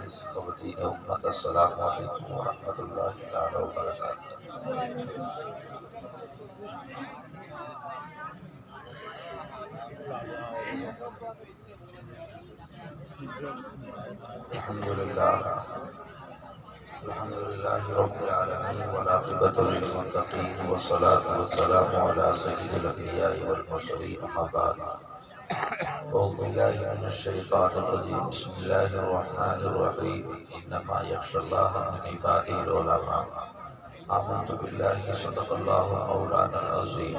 خواتین امت السلام علیکم ورحمۃ اللہ تعالی وبرکاتہ۔ الحمدللہ رب العالمین والعاقبۃ للمتقین والصلاة والسلام علی سید الانبیاء والمرسلین اما بعد۔ اعوذ باللہ من الشیطان الرجیم بسم اللہ الرحمن الرحیم انما یخشی اللہ من عبادہ العلماء۔ آمنت باللہ صدق اللہ مولانا العظیم۔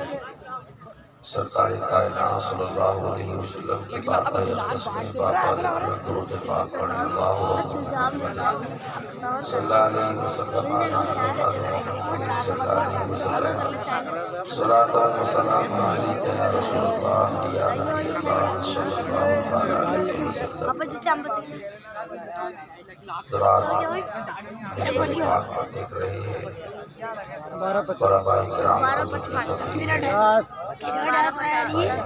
سرکار کائنات صلی اللہ علیہ وسلم کے باقی اقدسیں باقی درود پاک پڑھیں اللہم صلی اللہ علیہ وسلم علی محمد صلی اللہ علیہ وسلم صلاۃ و سلام علیک یا رسول اللہ یا نبی اللہ صلی اللہ علیہ وسلم۔ حضرات میرے بڑی پاک پر دیکھ رہے ہیں قرآن کرام حضرت کی تفسیر ہے،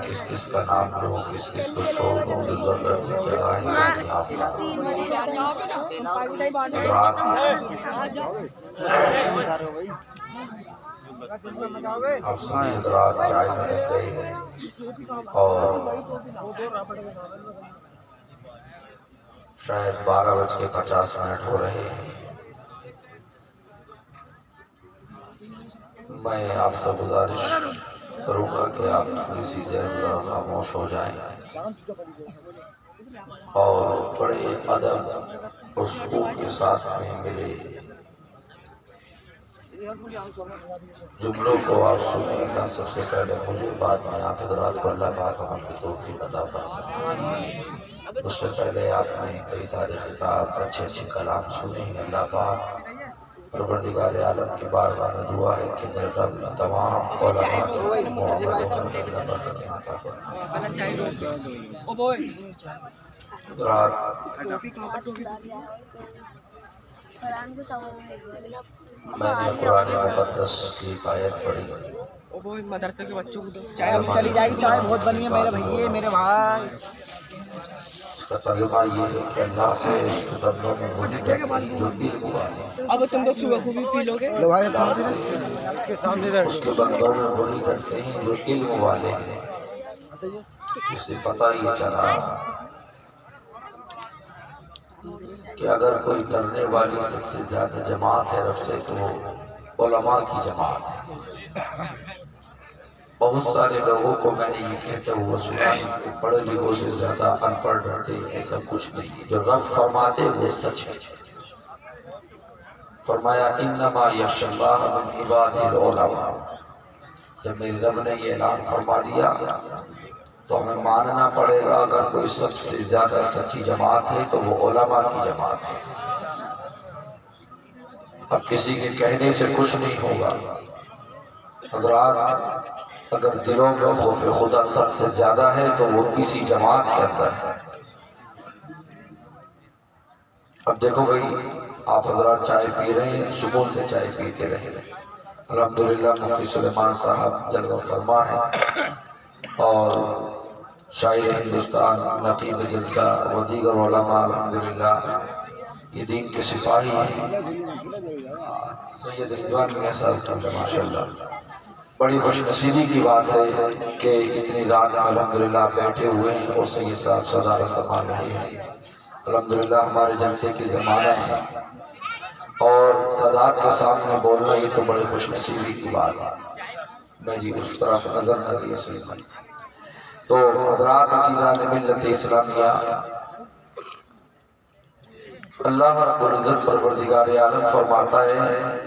کس کس کا نام لوں کس کس کو چھوڑ دوں جو ضرورت اس جگہ ہے بازی حافظہ۔ حضرات اب سبھی حضرات چائے میں لگ گئے ہیں اور شاید 12:50 ہو رہے ہیں۔ میں آپ سے گزارش کروں گا کہ آپ تھوڑی سی دیر خاموش ہو جائیں اور بڑے ادب اور سکون کے ساتھ میں میرے جملوں کو آپ سنیں گا۔ سب سے پہلے مجھے بعد میں آپ حضرات کو اللہ پاک ہم کی توفیق عطا فرمائے۔ اس سے پہلے آپ نے کئی سارے خطاب اچھے اچھے کلام سنے ہیں۔ اللہ پاک پروردگار عالم کی بارگاہ میں دعا ہے کہ میرے رب تمام علماء کو محمد و برکتیں عطا فرمائے۔ حضرات میں نے قرآن مقدس کی ایک آیت پڑھی، مدرسے کے بچوں کو چائے چلی جائے گی، چائے بہت بنی ہے میرے بھائی میرے بھائی۔ اس کا ترجمہ یہ ہے کہ اللہ سے اس کے بندوں میں وہی ڈرتے ہیں جو علم والے۔ اب تم لوگ صبح کو بھی پی لو گے۔ اس کے بندوں میں وہی ڈرتے ہیں جو علم والے ہیں۔ اس سے پتہ یہ چلا کہ اگر کوئی ڈرنے والی سب سے زیادہ جماعت ہے رب سے تو وہ علماء کی جماعت ہے۔ بہت سارے لوگوں کو میں نے یہ کہتے ہوئے سنا ہے کہ پڑھے لکھوں سے زیادہ ان پڑھ ڈرتے، ایسا کچھ نہیں ہے۔ جو رب فرماتے وہ سچ ہے۔ فرمایا انما یخشی اللہ من عبادہ العلماء۔ جب میرے رب نے یہ اعلان فرما دیا تو ہمیں ماننا پڑے گا اگر کوئی سب سے زیادہ سچی جماعت ہے تو وہ علماء کی جماعت ہے۔ اب کسی کے کہنے سے کچھ نہیں ہوگا۔ حضرات اگر دلوں میں خوف خدا سب سے زیادہ ہے تو وہ اسی جماعت کے اندر ہے۔ اب دیکھو بھائی آپ حضرات چائے پی رہے ہیں، سکون سے چائے پیتے رہے۔ الحمدللہ مفتی سلیمان صاحب جلوہ فرما ہے اور شاعر ہندوستان، نقیب جلسہ و دیگر علماء الحمدللہ یہ دین کے سپاہی ہیں۔ سید رضوان میاں صاحب ماشاءاللہ بڑی خوش نصیبی کی بات ہے کہ اتنی رات میں الحمدللہ بیٹھے ہوئے ہیں اور سید صاحب صدارت سنبھال رہے ہیں۔ الحمدللہ ہمارے جلسے کی ضمانت ہے اور صدارت کے سامنے بولنا یہ تو بڑی خوش نصیبی کی بات ہے۔ میری اس طرف نظر نہ رہی سید بھائی۔ تو حضرات عزیزان ملت اسلامیہ، اللہ رب العزت پروردگار عالم فرماتا ہے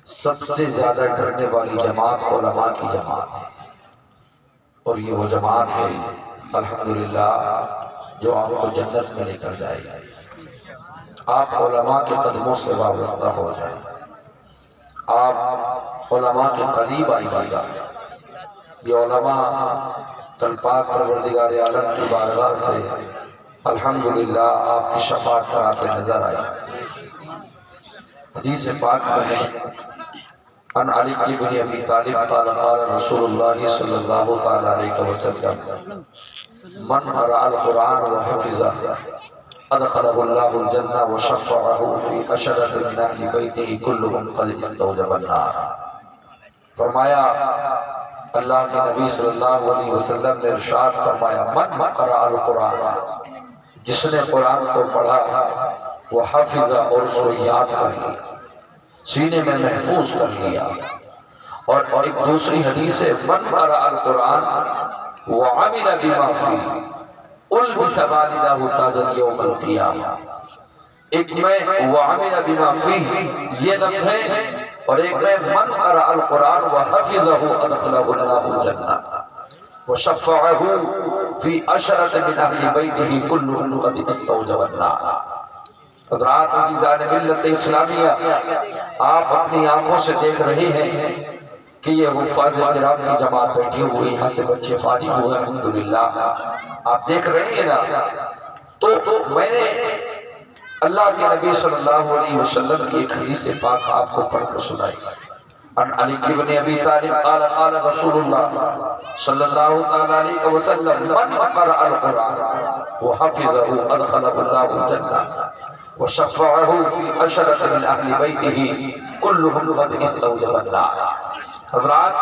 سب سے زیادہ ڈرنے والی جماعت علماء کی جماعت ہے، اور یہ وہ جماعت ہے الحمدللہ جو آپ کو جنت میں لے کر جائے گی۔ آپ علماء کے قدموں سے وابستہ ہو جائیں، آپ علماء کے قریب آئیے گا۔ یہ علماء کل پاک پروردگار عالم کی بارگاہ سے الحمدللہ آپ کی شفاعت کراتے نظر آئے۔ حدیث پاک میں ہے عن علی بن ابی طالب قال قال رسول اللہ صلی اللہ تعالی علیہ وسلم من قرأ القرآن وحفظہ ادخله الله الجنة وشفعه في عشرة من أهل بيته كلهم قد استوجب النار. فرمایا اللہ کے نبی صلی اللہ علیہ وسلم نے ارشاد فرمایا من قرأ القرآن، جس نے قرآن کو پڑھا وہ حافظ اور اس کو یاد کر لیا، سینے میں محفوظ کر لیا. اور ایک دوسری حدیث ہے من قرأ القرآن وعمل بما فيه البس والدہ تاجا یوم القیامہ. ایک میں وعمل بما فيه یہ لفظ ہے، اور ایک میں من قرأ القرآن وحفظہ ادخلہ اللہ الجنہ وشفعہ فی عشرۃ من اہل بیتہ کلہم قد استوجب النار. حضرات عزیزان ملت اسلامیہ، آپ اپنی آنکھوں سے دیکھ رہے ہیں کہ یہ حفاظ کرام کی جماعت بیٹھی ہوئی، یہاں سے بچے فارغ ہوئے الحمدللہ، آپ دیکھ رہے ہیں نا. تو میں نے اللہ کے نبی صلی اللہ علیہ وسلم کی ایک حدیث پاک آپ کو پڑھ کر سنائی. عن علی بن ابی طالب قال قال رسول اللہ صلی اللہ تعالی علیہ وسلم من قرأ القرآن وحفظه ادخلہ اللہ الجنہ وشفعه في عشرة من اہل بیتہ کلہم قد استوجب النار. حضرات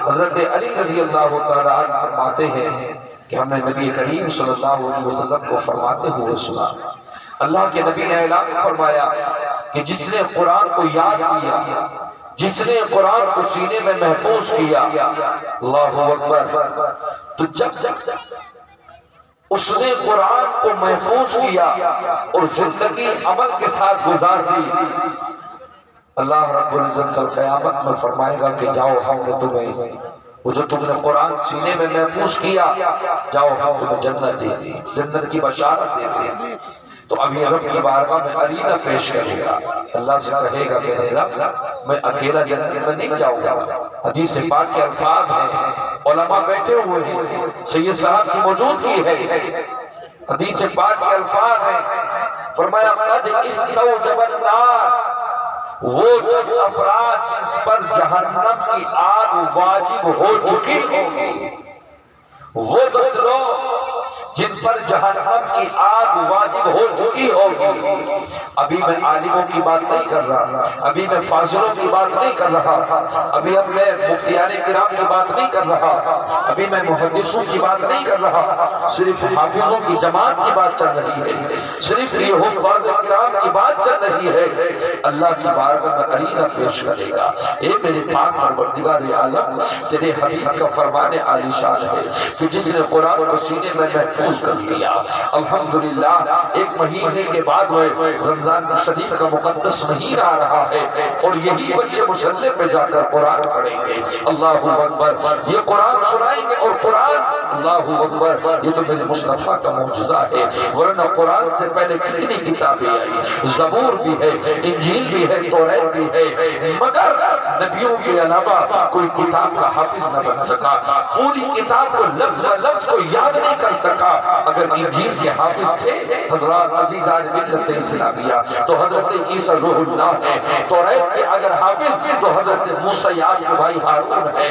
حضرت علی رضی اللہ تعالی عنہ فرماتے ہیں کہ ہم نے نبی کریم صلی اللہ علیہ وسلم کو فرماتے ہوئے سنا، اللہ کے نبی نے اعلان فرمایا کہ جس نے قرآن کو یاد کیا، جس نے قرآن کو سینے میں محفوظ کیا، اللہ اکبر، تو جب اس نے قرآن کو محفوظ کیا اور زندگی عمل کے ساتھ گزار دی، اللہ رب العزت کل قیامت میں فرمائے گا کہ جاؤ ہم نے تمہیں وہ جو تم نے قرآن سینے میں محفوظ کیا، جاؤ ہم تمہیں جنت دے دی، جنت کی بشارت دے دی. تو اب یہ رب کی بارگاہ میں عریضہ پیش کرے گا، اللہ سے کہے گا میرے رب میں اکیلا جنت میں نہیں جاؤں گا. حدیث پاک کے الفاظ ہیں، علماء بیٹھے ہوئے ہیں، سید صاحب کی موجودگی ہے، حدیث پاک کے الفاظ ہیں، فرمایا قد استوجب النار، وہ 10 افراد جس پر جہنم کی آگ واجب ہو چکی ہوگی، وہ 10 لوگ جن پر جہنم کی آگ واجب ہو چکی ہوگی. ابھی میں عالموں کی بات نہیں کر رہا، ابھی میں فاضلوں کی بات نہیں کر رہا، ابھی میں مفتیان کرام کی بات نہیں کر رہا، ابھی میں محدثوں کی بات نہیں کر رہا، صرف حافظوں کی جماعت کی بات چل رہی ہے، صرف یہ حفاظ کرام کی بات چل رہی ہے. اللہ کی بارگاہ میں عریضہ پیش کرے گا، اے میرے پاک پروردگار عالم، تیرے حبیب کا فرمان عالی شان ہے کہ جس نے قرآن کو سینے میں محفوظ کر لیا. الحمدللہ ایک مہینے کے بعد رمضان شریف کا مقدس مہینہ آ رہا ہے اور یہی بچے مصلی پہ جا کر قرآن پڑھیں گے. اللہ اکبر، یہ قرآن سنائیں گے اور قرآن، اللہ اکبر، یہ تو میرے مصطفیٰ کا معجزہ ہے. ورنہ قرآن سے پہلے کتنی کتابیں آئی، زبور بھی ہے، انجیل بھی ہے، توریت بھی ہے، مگر نبیوں کے علاوہ کوئی کتاب کا حافظ نہ بن سکا، پوری کتاب کو لفظ و لفظ کو یاد نہیں کر سکا. اگر انجیل کے حافظ تھے حضرات عزیزان ملت اسلامیہ تو حضرت عیسیٰ روح اللہ ہے، توریت کے اگر حافظ تو حضرت موسیٰ یاد کے بھائی ہارون ہے،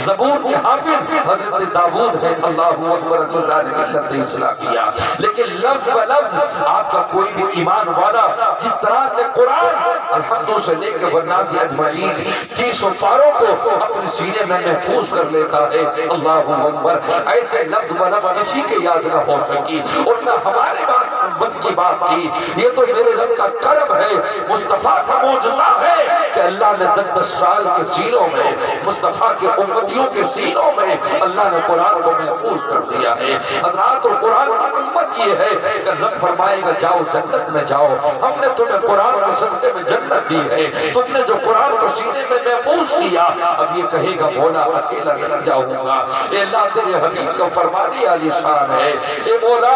زبور کے حافظ حضرت داؤد ہے. اللہ اکبر عزیزان ملت اسلامیہ. لیکن لفظ و لفظ آپ کا کوئی بھی ایمان والا جس طرح سے قرآن الحمد سے لے کے والناس اجمعین 30 پاروں کو اپنے سینے میں محفوظ کر لیتا ہے، اللہ اکبر، ایسے لفظ و لفظ کسی کے یاد نہ ہو سکی اور نہ ہمارے بات بس کی بات تھی. یہ تو میرے رب کا کرم ہے، مصطفیٰ کا معجزہ ہے کہ اللہ نے 10 سال کے سینوں میں، مصطفیٰ کے امتیوں کے سینوں میں اللہ نے قرآن کو محفوظ کر دیا ہے. حضرات اور قرآن کی عظمت یہ ہے کہ رب فرمائے گا جاؤ جنت میں جاؤ، ہم نے تمہیں قرآن کے صدقے میں جنت دی ہے، تم نے جو قرآن کو سینے میں محفوظ کیا. اب یہ کہے گا مولا اکیلا نہیں جاؤں گا، اے اللہ تیرے حبیب کا فرمانی عالی شان ہے، اے مولا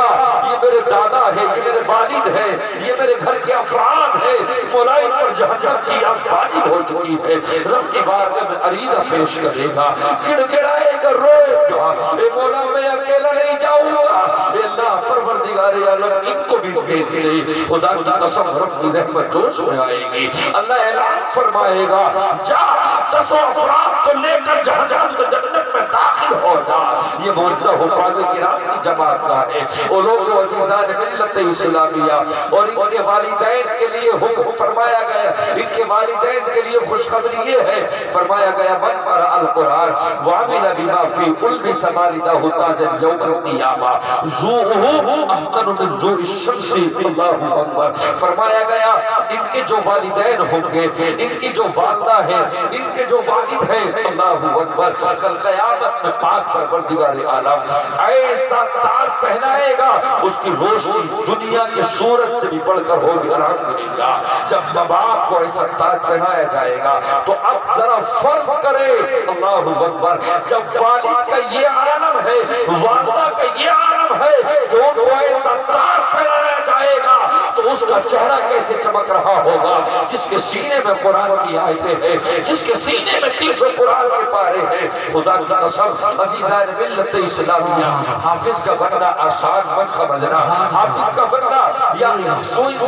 یہ میرے دادا ہے، یہ میرے والد ہے، یہ میرے گھر کے افراد ہے، مولا ان پر جہنم کی آگ واجب ہو چکی ہے. رب کی بارگاہ میں عریضہ پیش کرے گا، گڑگڑائے گا، روئے گا، اے مولا میں اکیلا نہیں جاؤں گا، اے اللہ پروردگار عالم ان کو بھی بھیج دے. خدا کی قسم رب کی رحمت جوش میں آئے گی. اللہ اعلان فرمائے گا جا 10 افراد کو لے کر جہنم سے جنت میں داخل ہو جا. یہ معجزہ حفاظ کرام کی جماعت کا ہے۔ وہ لوگ عزیزان ملت اسلامیہ، اور ان کے والدین کے لیے حکم فرمایا گیا، ان کے والدین کے لیے خوشخبری یہ ہے، فرمایا گیا من قرأ القرآن وعمل بما فی البس والدہ تاجا یوم القیامہ ذوءہ احسن من ذوء الشمس۔ اللہ اکبر۔ فرمایا گیا ان کے جو والدین ہوں گے، ان کی جو والدہ ہیں، ان کے جو والد ہیں، اللہ اکبر، کل قیامت میں پاک پروردگار عالم ایسا تاج پہنائے گا، اس کی روشنی دنیا کے سورج سے بھی بڑھ کر ہوگی۔ الحمدللہ جب ماں باپ کو ایسا تاج پہنایا جائے گا تو اب ذرا فرض کرے، اللہ اکبر، جب والد کا یہ عالم ہے، والدہ کا یہ عالم ہے، جو ان کو ایسا تاج پہنایا جائے گا تو اس کا چہرہ کیسے چمک رہا ہوگا، جس کے سینے میں قرآن کی آیتیں ہیں، جس کے سینے میں 30 قرآن کے پارے ہیں۔ خدا کی قسم عزیزان ملت اسلامیہ، حافظ کا بننا آسان مت سمجھنا، حافظ کا بننا یا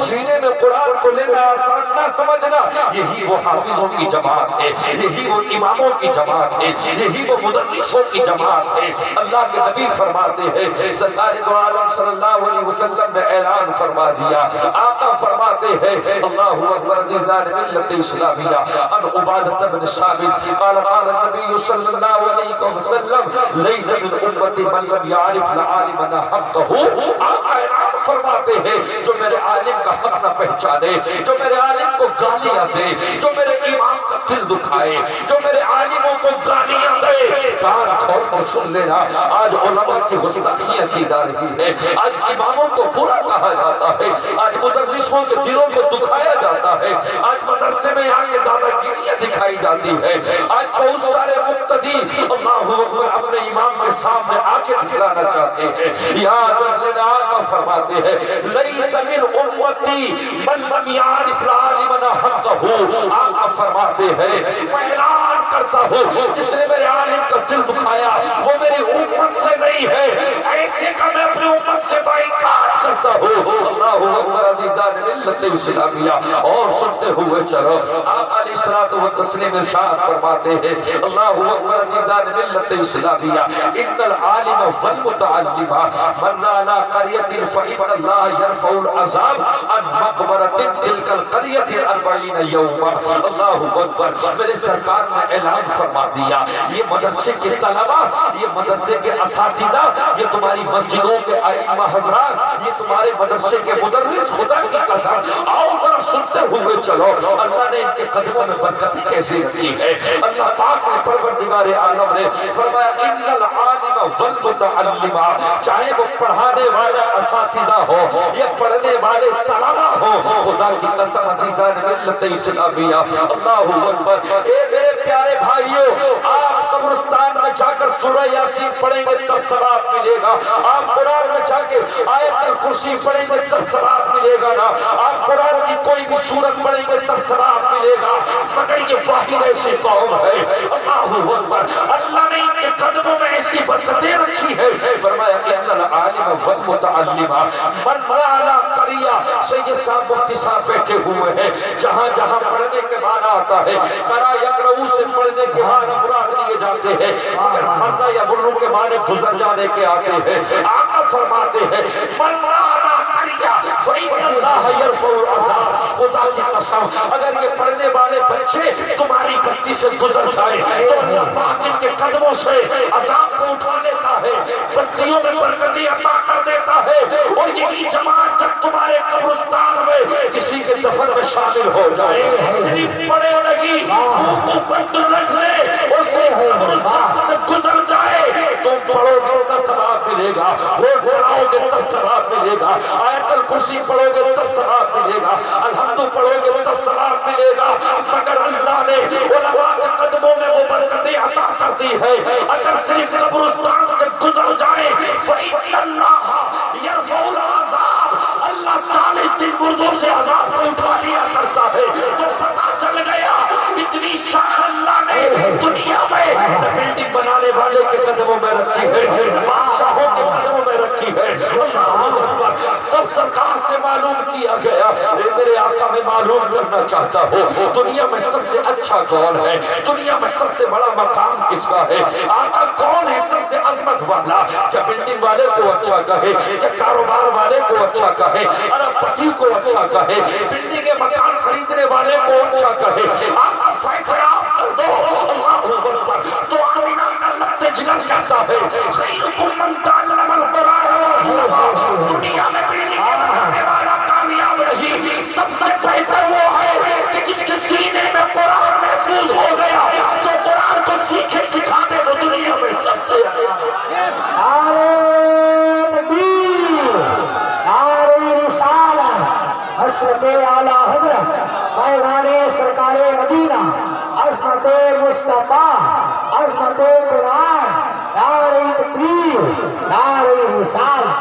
سینے میں قرآن کو لینا آسان نہ سمجھنا۔ یہی وہ حافظوں کی جماعت ہے، یہی وہ اماموں کی جماعت ہے، یہی وہ مدرسوں کی جماعت ہے۔ اللہ کے نبی فرماتے ہیں، سرکار دو عالم صلی اللہ علیہ وسلم نے اعلان فرما دیا، آقا فرماتے ہیں، اللہ اکبر، عزیزان ملت اسلامیہ، ان عبادۃ بن ثابت قال قال النبی صلی اللہ علیہ وسلم لیس من امتی من لم یعرف العالم حقہ۔ آقا اعلان فرماتے ہیں، جو میرے عالم کا حق نہ پہچانے، جو میرے عالم کو گالیاں دے، جو میرے امام کا دل دکھائے، جو میرے عالموں کو گالیاں دے، کان کھول کر سن لینا، آج علماء کی گستاخیاں کی جا رہی ہے، آج اماموں کو برا کہا جاتا ہے، آج مدرسوں کے دلوں کو دکھایا جاتا ہے، آج مدرسے میں آگے دادا گیریاں دکھائی جاتی ہے، آج بہت سارے مقتدی اللہ اکبر اپنے امام کے سامنے آگے دکھلانا چاہتے ہیں۔ یاد رکھ لینا، آقا فرماتے ہیں لیس من امتی من لم یعرف العالم حقہ۔ آقا فرماتے ہیں میں اعلان کرتا ہوں، جس نے میرے عالم کا دل دکھایا وہ میری امت سے نہیں ہے، ایسے کا میں اپنی امت سے بائیکاٹ کرتا ہوں۔ اللہ اکبر، عزیزان ملت اسلامیہ، اور سنتے ہوئے چلو، آقا علیہ الصلوۃ والتسلیم ارشاد فرماتے ہیں، اللہ اکبر، عزیزان ملت اسلامیہ، ان العالم والمتعلم من علی قریۃ فإن اللہ یرفع العذاب عن مقبرۃ تلک القریۃ 40 یوما۔ اللہ اکبر، میرے سرکار نے اعلان فرما دیا، یہ مدرسے کے طلباء، یہ مدرسے کے اساتذہ، یہ تمہاری مسجدوں کے ائمہ حضرات، یہ تمہارے مدرسے کے مدرس، خدا کی قسم آؤ ذرا سنتے ہوئے چلو، اللہ نے ان کے قدموں میں برکت کیسے رکھی ہے۔ اللہ پاک نے پروردگار عالم نے فرمایا ان العالم والمتعلم، چاہے وہ پڑھانے والا اساتذہ ہو یا پڑھنے والے طلباء ہو، خدا کی قسم عزیزان ملت اسلامیہ، اللہ اکبر، اے میرے پیارے بھائیوں، آپ قبرستان میں جا کر سورہ یاسین پڑھیں گے تب ثواب ملے گا، آپ قرآن میں جا کے آیت الکرسی پڑھیں گے تب ثواب ملے گا نا، آپ قرآن کی کوئی بھی سورت پڑھیں گے تب ثواب ملے گا، مگر یہ واحد ایسی قوم ہے، اللہ اکبر، اللہ نے ان کے قدموں میں ایسی برکتیں رکھی ہے، فرمایا ان العالم والمتعلم من علی قریہ۔ سید صاحب مفتی صاحب بیٹھے ہوئے ہیں، جہاں جہاں پڑھنے کے معنی آتا ہے، قرأ یقرؤ سے پڑھنے کے معنی مراد لیے جاتے ہیں، مگر مرنا یا مرنو کے معنی گزر جانے کے آتے ہیں۔ آقا فرماتے ہیں من علی قریہ فإن اللہ یرفع العذاب۔ خدا کی قسم اگر یہ پڑھنے والے بچے تمہاری بستی سے گزر جائے تو اللہ پاک ان کے قدموں سے عذاب کو اٹھا لیتا ہے، بستیوں میں برکتیں عطا کر دیتا ہے، اور یہی جماعت جب تمہارے قبرستان میں کسی کے دفن میں شامل ہو جائے، صرف پڑے لگی منہ کو بند رکھ لے اور صرف قبرستان سے گزر جائے، تم پڑھو گے تو ثواب ملے گا، ووٹ چڑھاؤ گے تب ثواب ملے گا، آیت الکرسی پڑھو گے تب ثواب ملے گا، الحمد پڑھو گے تب ثواب ملے گا، مگر اللہ نے علماء کے قدموں میں وہ برکتیں عطا کر دی ہے، اگر صرف قبرستان سے گزر جائے فإن اللہ یرفع العذاب، اللہ 40 دن مردوں سے عذاب کو اٹھا لیا کرتا ہے، تو پتہ چل گیا اتنی شان اللہ نے دنیا میں بلڈنگ بنانے والے کے قدموں میں رکھی ہے، بادشاہوں کے قدموں میں رکھی ہے۔ اللہ اکبر، تب سرکار سے معلوم کیا گیا. میرے آقا میں معلوم کرنا چاہتا ہوں دنیا میں سب سے اچھا کون ہے, دنیا میں سب سے بڑا مقام کس کا ہے, آقا کون ہے سب سے عظمت والا. کیا بلڈنگ والے کو اچھا کہے, کیا کاروبار والے کو اچھا کہے, ارب پتی کو اچھا کہے, بلڈنگ مکان خریدنے والے کو اچھا کہے. آقا فیصلہ آپ کر دو. اللہ اکبر. تو آمینہ کا لگتے جگر کہتا ہے خیرکم من تعلم القرآن. دنیا میں بلڈنگ بنانے والا کامیاب نہیں, سب سے بہتر وہ ہے کہ جس کے سینے میں قرآن محفوظ ہو گیا, جو قرآن کو سیکھے سکھا دے, وہ دنیا میں سب سے حضرت اعلیٰ حضرت پیغام سرکار مدینہ, عظمت مصطفیٰ, عظمت قرآن, نعرہ تکبیر, نعرہ رسالت.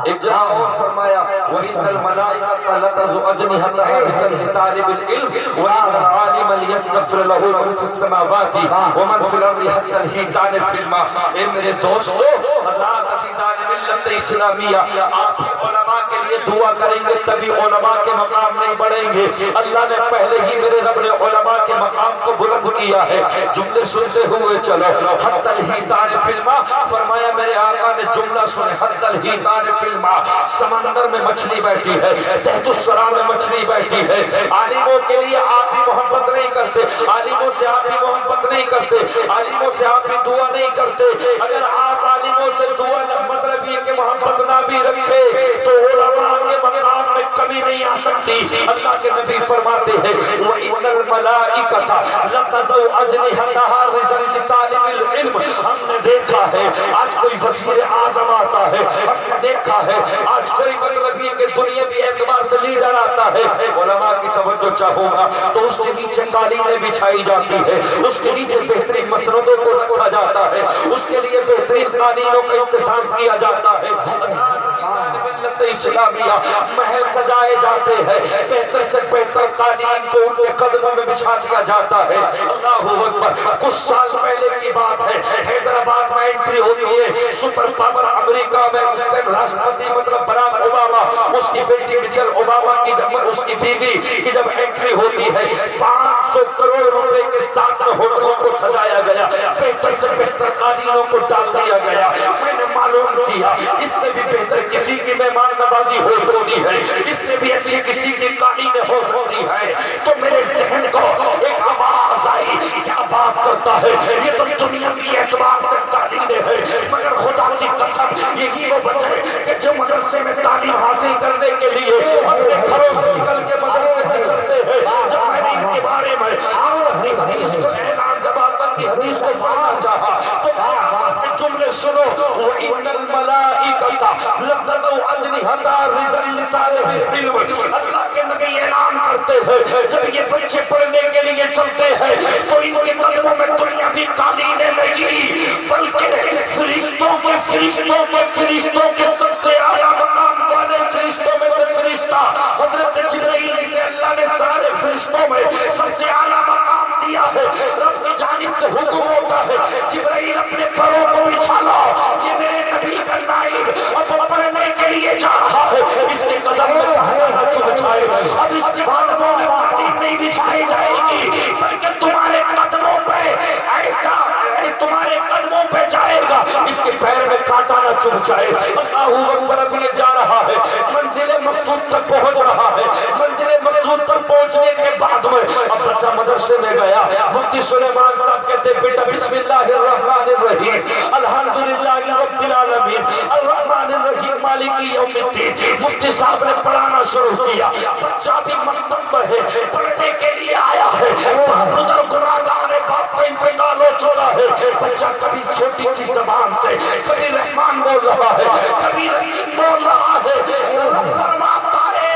ایک جگہ اور فرمایا وَإِنَّ الْمَلَائِكَةَ لَتَضُعُ أَجْنِحَتَهَا لِسَانِ طَالِبِ الْعِلْمِ وَإِنَّ الْعَالِمَ لِيَسْتَغْفِرَ لَهُ مَنْ فِي السَّمَاوَاتِ وَمَنْ فِي الْأَرْضِ حَتَّى الْحِيتَانِ فِي الْمَاءِ. اے میرے دوستو, حضرات عزیزان ملت اسلامیہ, آپ ہی علماء کے لیے دعا کریں گے تبھی علماء کے مقام نہیں بڑھیں گے. اللہ نے پہلے ہی میرے رب نے علماء کے مقام کو بلند کیا ہے. جملے سنتے ہوئے چلو. حَتَّى الْحِيتَانِ فِي الْمَاءِ, فرمایا میرے آقا نے جملہ سنے. حَتَّى الْحِيتَانِ فِي الْمَاءِ, سمندر میں مچھلی بیٹھی ہے, تحت الثرى میں مچھلی بیٹھی ہے. عالموں کے لیے آپ ہی محبت نہیں کرتے, عالموں سے آپ ہی محبت نہیں کرتے, عالموں سے آپ ہی دعا نہیں کرتے. اگر آپ عالموں سے دعا مطلب یہ کہ محبت نہ بھی رکھے تو علماء کے مقام میں کمی نہیں آ سکتی. اللہ کے نبی فرماتے ہیں وَإِنَّ الْمَلَائِكَةَ لَتَضَعُ أَجْنِحَتَهَا رِزْقًا لِطَالِبِ الْعِلْمِ. ہم نے دیکھا ہے آج کوئی وزیر اعظم آتا ہے, ہم نے دیکھا ہے آج کوئی مطلب یہ کہ دنیاوی اعتبار سے لیڈر آتا ہے, علماء کی توجہ چاہوں گا تو اس کے نیچے قالینیں بچھائی جاتی ہے, اس کے نیچے بہترین مسندوں کو رکھا جاتا ہے, اس کے لیے بہترین قالینوں کا انتظام کیا جاتا ہے. ملت اسلامیہ محل سجائے جاتے ہیں, بہتر سے بہتر قالین کو ان کے قدموں میں بچھا دیا جاتا ہے. اللہ اکبر. کچھ سال پہلے کی بات ہے, حیدرآباد میں انٹری ہوتی ہے سپر پاور امریکہ میں, اس ٹائم راشٹرپتی مطلب براک اوباما, اس کی بیٹی مچل اوباما کی اس کی بیوی کی جب انٹری ہوتی ہے 500 کروڑ روپے کے ساتھ میں ہوٹلوں کو سجایا گیا, بہتر سے بہتر قالینوں کو ڈال دیا گیا. میں نے معلوم کیا اس سے بھی بہتر کسی کی مہمان نوازی ہو سکتی ہے, اس سے بھی اچھی کسی کی قالینیں ہو سکتی ہے. تو میرے ذہن کو ایک آواز آئی, کیا بات کرتا ہے, یہ تو دنیاوی اعتبار سے قالینیں ہیں, مگر خدا کی قسم یہی وہ بچے کہ جو مدرسے میں تعلیم حاصل کرنے کے لیے اپنے گھروں سے نکل کے مدرسے میں چلتے ہیں. جب میں نے ان کے بارے میں اپنی حدیث کو اعلان جب آقا کی حدیث کو پڑھنا چاہا تو میں آقا کے جملے سنو وَإِنَّ الْمَلَائِكَةَ لَتَضَعُ أَجْنِحَتَهَا رِزْقًا لِطَالِبِ الْعِلْمِ. اللہ کے نبی اعلان کرتے ہیں جب یہ بچے پڑھنے کے لیے چلتے ہیں تو ان کے قدموں میں دنیاوی قالینیں نہیں بلکہ فرشتوں کے سب سے اعلیٰ مقام والے فرشتوں میں سے فرشتہ حضرت جبرائیل جسے اللہ نے سارے فرشتوں میں سب سے اعلیٰ مقام دیا ہے, رب کی جانب سے حکم ہوتا ہے جبرائیل اپنے پروں کو بچھا لا, یہ میرے نبی کا نائب اب پڑھنے کے لیے جا رہا ہے, اس کے قدم میں کہنا نہ بچھائے. اب اس کے بعد قالین نہیں بچھائی جائے گی بلکہ تمہارے قدموں پہ ایسا تمہارے قدموں پہ جائے گا, اس کے پیر میں کانٹا نہ چبھ جائے. اللہ اکبر. اب یہ جا رہا ہے, منزل مقصود تک پہنچ رہا ہے, منزل مقصود پر پہنچنے کے بعد میں اب بچہ مدرسے میں گیا. مفتی سلیمان صاحب کہتے بیٹا بسم اللہ الرحمن الرحیم الحمدللہ رب العالمین الرحمن الرحیم مالک یوم الدین. مفتی صاحب نے پڑھانا شروع کیا, بچہ بھی مکتب میں ہے, پڑھنے کے لیے آیا ہے. باپ ادھر گناہگار ہے, باپ کا انتقال ہو چکا ہے. بچہ کبھی چھوٹی سی زبان سے کبھی رحمان بول رہا ہے, کبھی رحیم بول رہا ہے. فرماتا ہے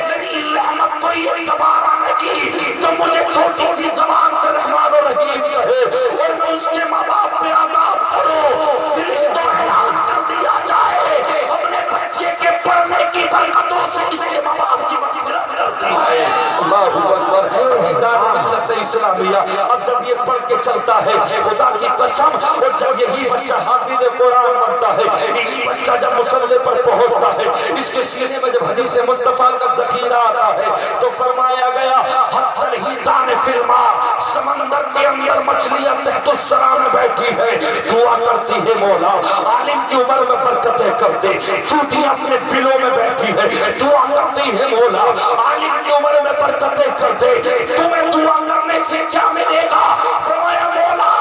نبی رحمت کوئی یہ گوارا نہیں جو مجھے چھوٹی سی زبان سے رحمان و رحیم کہے اور میں اس کے ماں باپ پہ عذاب کروں. فرشتوں اعلان کر دیا جائے اپنے بچے کے پڑھنے کی برکتوں سے اس کے ماں باپ کی مغفرت کرتی ہے. اللہ اکبر. عزیزان ملت اسلامیہ, اب جب اب یہ پڑھ کے چلتا ہے خدا کی قسم، اور جب یہی بچہ حافظ قرآن بنتا ہے، یہی بچہ جب مصلی پر پہنچتا ہے، اس کے سینے میں جب حدیث مصطفیٰ کا ذخیرہ آتا ہے تو فرمایا گیا حتی الحیتان فی الماء، سمندر کے اندر مچھلیاں تحت الثرى میں بیٹھی ہے، دعا کرتی ہے مولا عالم کی عمر میں برکتیں کر دے، چوٹیاں اپنے بلوں میں بیٹھی ہے، دعا کرتی ہے مولا عالم کی عمر میں برکتیں کر دے، تمہیں دعا کرنے سے کیا ملے گا؟ فرمایا مولا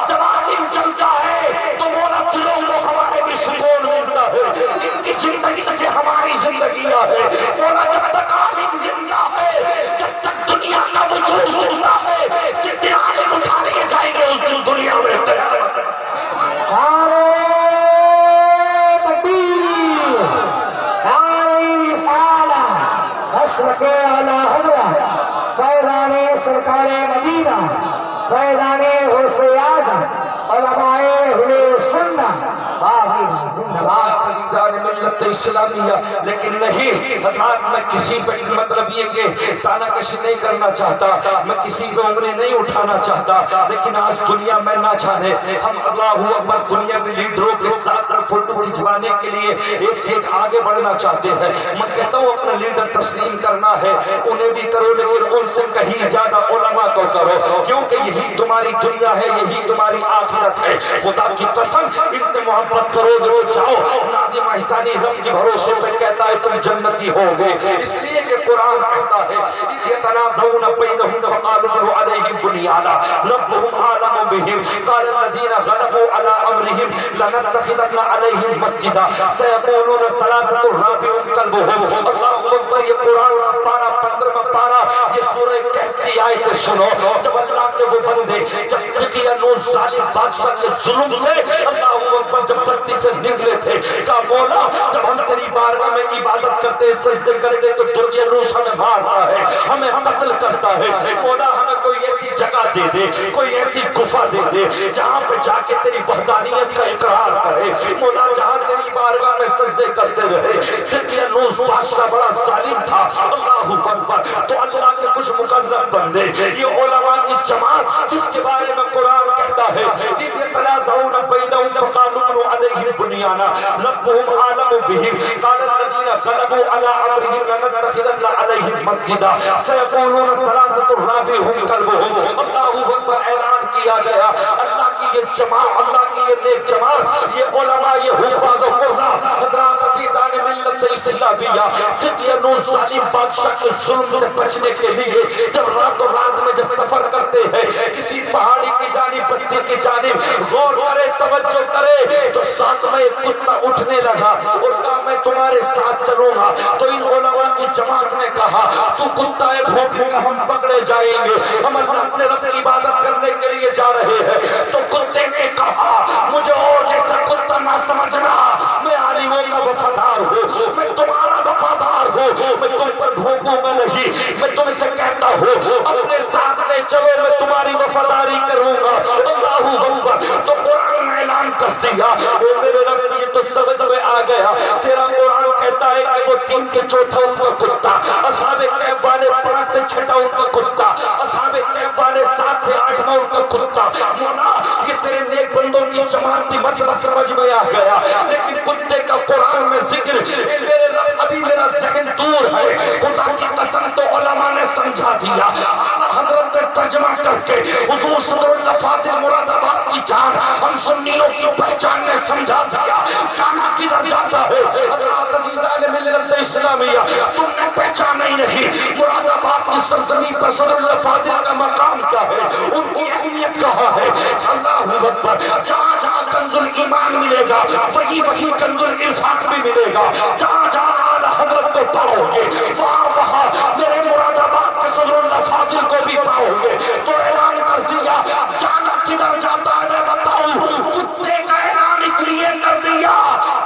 جب عالم چلتا ہے تو مولا دلوں کو ہمارے بھی سکون ملتا ہے، ان کی زندگی سے ہماری زندگیاں ہے مولا، جب تک عالم زندہ ہے، جب تک دنیا کا وجود زندہ ہے، جس دن عالم اٹھا لیے جائیں گے اس دن دنیا میں قیامت ہے۔ نعرہ تکبیر، نعرہ رسالت، نصرت اعلی حضرت فیضان سرکار مدینہ، فیضان غوث اعظم، علماء اہل سنت، باغی زندہ باد۔ عزیزان ملت اسلامیہ، لیکن نہیں حضرات، میں کسی پہ مطلب یہ کہ تانا کشی نہیں کرنا چاہتا، میں کسی پہ انگلی نہیں اٹھانا چاہتا، لیکن آج دنیا میں نہ جانے ہم اللہ اکبر دنیا کے لیڈروں کے ساتھ فوٹو کھنچوانے کے لیے ایک سے ایک آگے بڑھنا چاہتے ہیں۔ میں کہتا ہوں اپنا لیڈر تسلیم کرنا ہے انہیں بھی کرو، لیکن ان سے کہیں زیادہ علماء کو کرو، کیونکہ یہی تمہاری دنیا ہے، یہی تمہاری آخرت ہے۔ خدا کی قسم ان سے محبت کرو گے تو جاؤ، نادم احسانی رب کے بھروسے پہ کہتا ہے تم جنتی ہوگے، اس لیے کہ قرآن کہتا ہے یتنازعون بینہم فقالوا ابنوا علیہم بنیانا ربہم اعلم بہم قال الذین غلبوا علی امرہم لنتخذن علیہم مسجدا سیقولون ثلاثۃ رابعہم کلبہم۔ اللہ اکبر، یہ قرآن کا پارہ 15واں پارہ، یہ سورہ کہف کی آیت سنو، جب اللہ کے وہ بندے جب دقیانوس ظالم بادشاہ کے ظلم سے اللہ اکبر جب بستی سے نکلے تھے، کہا مولا جب ہم تیری بارگاہ میں عبادت کرتے سجدے کرتے تو دقیانوس ہمیں مارتا ہے، ہمیں قتل کرتا ہے، مولا ہمیں کوئی ایسی جگہ دے دے، کوئی ایسی گفا دے دے جہاں پہ جا کے تیری وحدانیت کا اقرار کرے، مولا جہاں تیری بارگاہ میں سجدے کرتے رہے۔ دقیانوس بادشاہ بڑا ظالم تھا، اللہ اکبر، تو اللہ کے کچھ مقرب بندے، یہ علماء کی جماعت جس کے بارے میں قرآن کہتا ہے یتنازعون بینہم فقالوا ابنوا علیہم بنیانا ربہم اعلم بہم قال الذین غلبوا علی امرہم لنتخذن علیہم مسجدا سیقولون ثلاثۃ رابعہم کلبہم۔ اللہ اکبر، اعلان کیا گیا اللہ کی یہ جماعت، اللہ کی یہ نیک جماعت، یہ علماء، یہ حفاظ و قرآ، حضرات عزیزان ملت اسلامیہ، دقیانوس ظالم بادشاہ کے ظلم سے بچنے کے لیے جب راتوں رات میں جب سفر کرتے ہیں کسی پہاڑی کی جانب بستی کی جانب، غور کرے توجہ کرے تو ساتھ میں ایک کتا اٹھنے لگا اور کہا میں تمہارے ساتھ چلوں گا، تو ان علماء کی جماعت نے کہا تو کتا ہے بھونکے گا، ہم پکڑے جائیں گے، ہم اللہ اپنے رب کی عبادت کرنے کے لیے جا رہے ہیں۔ تو کتے نے کہا مجھے اور جیسا کتا نہ سمجھنا، میں عالموں کا وفادار ہوں، میں تمہارا وفادار ہوں، میں تم پر بھونکوں گا نہیں، میں تم سے کہتا ہوں اپنے ساتھ لے چلو، میں تمہاری وفاداری کروں گا۔ اللہ اکبر، تو قرآن نے اعلان کر دیا اے میرے رب، یہ تو سمجھ میں آ گیا، تیرا قرآن کہتا ہے کہ وہ 3 کے چوتھا ان کا کتا، اصحاب کہف والے 5 تھے چھٹا ان کا کتا، اصحاب کہف والے 7 تھے 8واں ان کا کتا۔ مولا یہ تیرے نیک بندوں کی جماعت کی مطلب سمجھ میں آ گیا، لیکن کتے کا قرآن میں ذکر اے میرے رب ابھی میرا ذہن دور ہے۔ خدا کی قسم، تو علماء نے سمجھا دیا، اعلیٰ حضرت نے ترجمہ کر کے حضور صدر اللہ فاضل مراد آباد کی جان ہم سنیوں کی پہچان نے سمجھا دیا، کانا کدھر جاتا ہے۔ حضرات عزیزان ملت اسلامیہ، تم نے پہچانا ہی نہیں مراد آباد کی سرزمین پر صدر اللہ فاضل کا مقام کیا ہے، ان کی اہمیت کہاں ہے۔ اللہ اکبر، جہاں جہاں کنز الایمان ملے گا وہی وہی کنز العرفان بھی ملے گا، جہاں جہاں اعلیٰ حضرت کو پاؤ گے وہاں وہاں میرے مراد آباد کے صدر اللہ فاضل کو بھی پاؤ گے۔ تو اعلان کر دیا، جانا کدھر جاتا ہے میں بتاؤں، کتے کا اعلان اس لیے کر دیا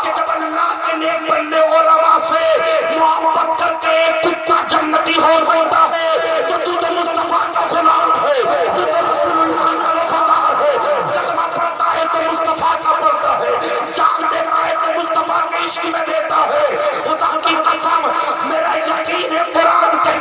کہ جب اللہ کے نیک بندے علماء سے محبت کر کے ایک کتا جنتی ہو سکتا ہے تو تو مصطفیٰ کا غلام ہے، تو رسول اللہ کا وفادار ہے، کلمہ پڑھتا ہے تو مصطفیٰ کا پڑھتا ہے، جان دیتا ہے تو مصطفیٰ کے عشق میں دیتا ہے۔ خدا کی قسم، میرا یقین ہے قرآن کہتا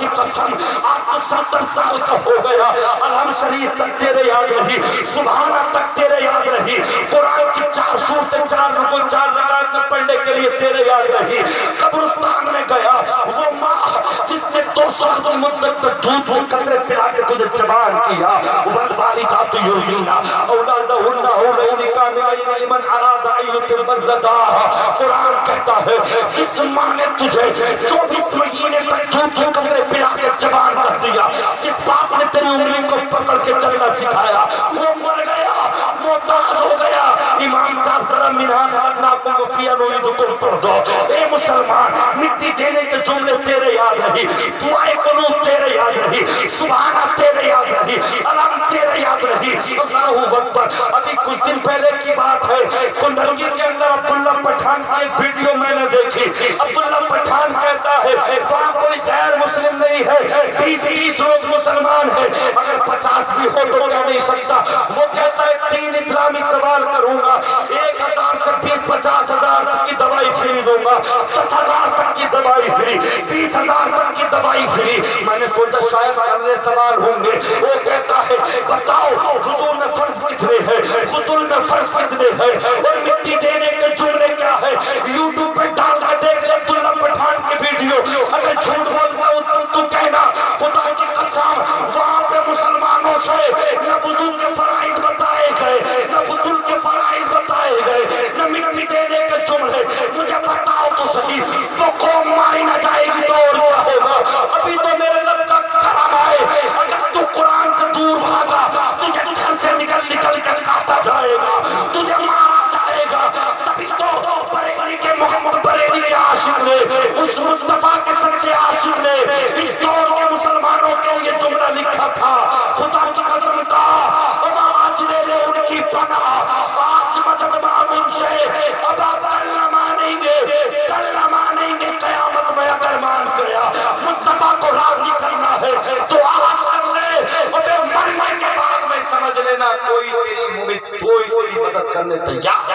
کی قسم آپ کو 70 سال کا ہو گیا، الحمد شریف تک تیرے یاد رہی، سبحانہ تک تیرے یاد رہی، قرآن کی 4 سورتیں 4 رکوع 4 رکعت میں پڑھنے کے لیے تیرے یاد رہی، قبرستان میں گیا وہ ماں جس نے 2 سال کی مدت تک دودھ کے قطرے پلا کے تجھے جوان کیا، والوالدات یرضعن اولادہن حولین کاملین لمن اراد ان یتم الرضاعہ، قرآن کہتا ہے جس ماں نے تجھے 24 مہینے تک دودھ کے قطرے پلا کے جوان کر دیا، جس باپ نے تیری انگلی کو پکڑ کے چلنا سکھایا، وہ مر گیا، محتاج ہو گیا۔ امام صاحب ذرا منہا خلقناکم وفیہا نعیدکم پڑھ دو۔ اے مسلمان، مٹی دینے کے جملے تیرے یاد رہی، دعائے قنوت تیرے یاد رہی، سبحانہ تیرے یاد رہی، الحمد تیرے یاد رہی، اللہ اکبر۔ ابھی کچھ دن پہلے کی بات ہے، کندرگی کے اندر عبداللہ پٹھان کی ایک ویڈیو میں نے دیکھی، عبداللہ پٹھان کہتا ہے وہاں کوئی غیر مسلم نہیں ہے، 20 لوگ مسلمان ہیں، اگر 50 بھی ہو تو کہہ نہیں سکتا۔ وہ کہتا ہے 3 اسلامی سوال کروں گا، 1000 سے 20-50 ہزار تک کی دوائی فری دوں گا، 10,000 تک کی دوائی فری، 20,000 تک کی دوائی فری۔ میں نے سوچا شاید اگلے سوال ہوں گے۔ وہ کہتا ہے بتاؤ غسل میں فرض کتنے ہیں، غسل میں فرض کتنے ہیں، اور مٹی دینے کے جملے کیا ہے؟ یوٹیوب پہ ڈال کے دیکھ لے عبداللہ پٹھان کی ویڈیو، اگر جھوٹ بولتا ہوں تو کہنا، خدا کی قسم وہاں پہ مسلمانوں سے نہ وضو کے فرائض بتائے گئے، نہ غسل کے فرائض بتائے گئے، نہ مٹی دینے کے جملے۔ مجھے بتاؤ تو صحیح، وہ قوم ماری نہ جائے گی تو اور کیا ہوگا؟ ابھی تو میرے رب کا کرم ہے، اگر تو قرآن سے دور بھاگا تجھے گھر سے نکل کے کاٹا جائے گا، تجھے مارا جائے گا۔ تبھی تو بریلی کے محمد بریلی کے عاشق نے، اس مصطفیٰ کے سچے عاشق نے اس دور کے مسلمانوں کے لیے جملہ لکھا تھا، خدا کی قسم کہا اب آج لے لے ان کی پناہ، آج مدد مانگ ان سے، اب آپ کل نہ مانیں گے، کل نہ مانیں گے، قیامت میں اگر مان گیا مصطفیٰ کو راضی کرنا ہے تو آج کر لے، ابے مرنے کے بعد میں سمجھ لینا کوئی تیری مدد کرنے تیار۔